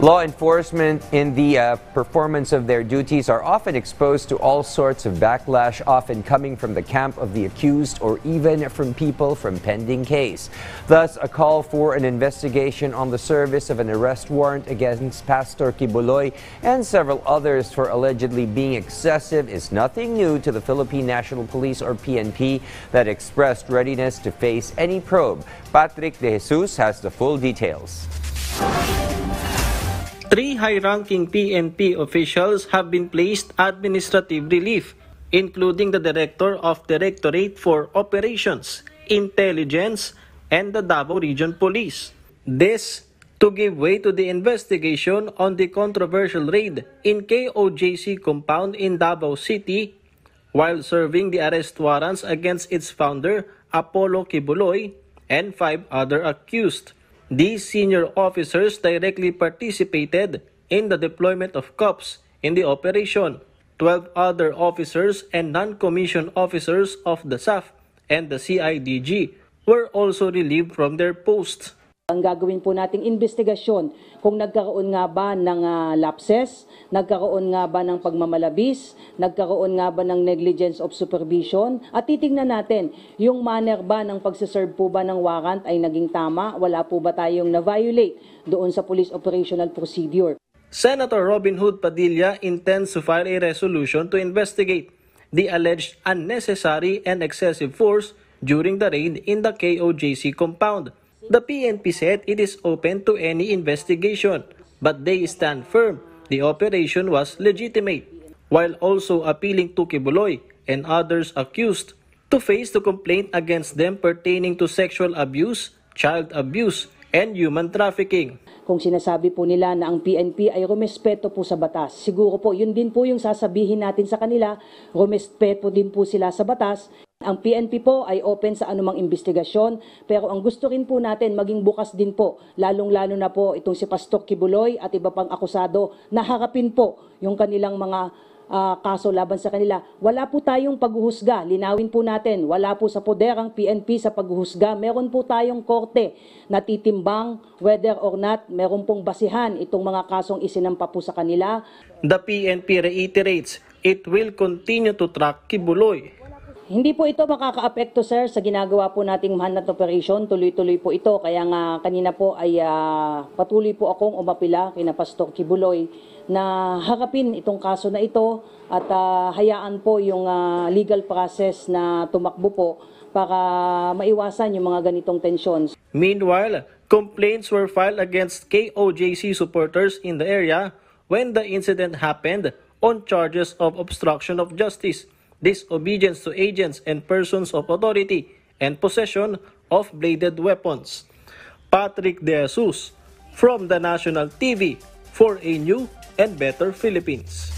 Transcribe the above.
Law enforcement in the performance of their duties are often exposed to all sorts of backlash, often coming from the camp of the accused or even from people from pending case. Thus, a call for an investigation on the service of an arrest warrant against Pastor Kibuloy and several others for allegedly being excessive is nothing new to the Philippine National Police or PNP that expressed readiness to face any probe. Patrick De Jesus has the full details. 3 high-ranking PNP officials have been placed administrative relief, including the Director of Directorate for Operations, Intelligence, and the Davao Region Police. This to give way to the investigation on the controversial raid in KOJC compound in Davao City while serving the arrest warrants against its founder, Apollo Kibuloy, and 5 other accused. These senior officers directly participated in the deployment of cops in the operation. 12 other officers and non-commissioned officers of the SAF and the CIDG were also relieved from their posts. Ang gagawin po nating investigasyon kung nagkaroon nga ba ng lapses, nagkaroon nga ba ng pagmamalabis, nagkaroon nga ba ng negligence of supervision, at titingnan natin yung manner ba ng pagsiserve po ba ng warrant ay naging tama, wala po ba tayong na-violate doon sa police operational procedure. Senator Robin Hood Padilla intends to file a resolution to investigate the alleged unnecessary and excessive force during the raid in the KOJC compound. The PNP said it is open to any investigation, but they stand firm the operation was legitimate, while also appealing to Kibuloy and others accused to face the complaint against them pertaining to sexual abuse, child abuse, and human trafficking. Kung sinasabi po nila na ang PNP ay rumespeto po sa batas, siguro po yun din po yung sasabihin natin sa kanila, rumespeto din po sila sa batas. Ang PNP po ay open sa anumang investigasyon, pero ang gusto rin po natin maging bukas din po, lalong-lalo na po itong si Pastor Kibuloy at iba pang akusado na harapin po yung kanilang mga kaso laban sa kanila. Wala po tayong paghuhusga, linawin po natin, wala po sa poder ang PNP sa paghuhusga. Meron po tayong korte na titimbang whether or not meron pong basihan itong mga kasong isinampa po sa kanila. The PNP reiterates it will continue to track Kibuloy. Hindi po ito makakaapekto, sir, sa ginagawa po nating manhunt operation. Tuloy-tuloy po ito. Kaya nga kanina po ay patuloy po akong umapila kina Pastor Kibuloy na harapin itong kaso na ito at hayaan po yung legal process na tumakbo po para maiwasan yung mga ganitong tensyon. Meanwhile, complaints were filed against KOJC supporters in the area when the incident happened on charges of obstruction of justice, disobedience to agents and persons of authority, and possession of bladed weapons. Patrick De Jesus from the National TV for a New and Better Philippines.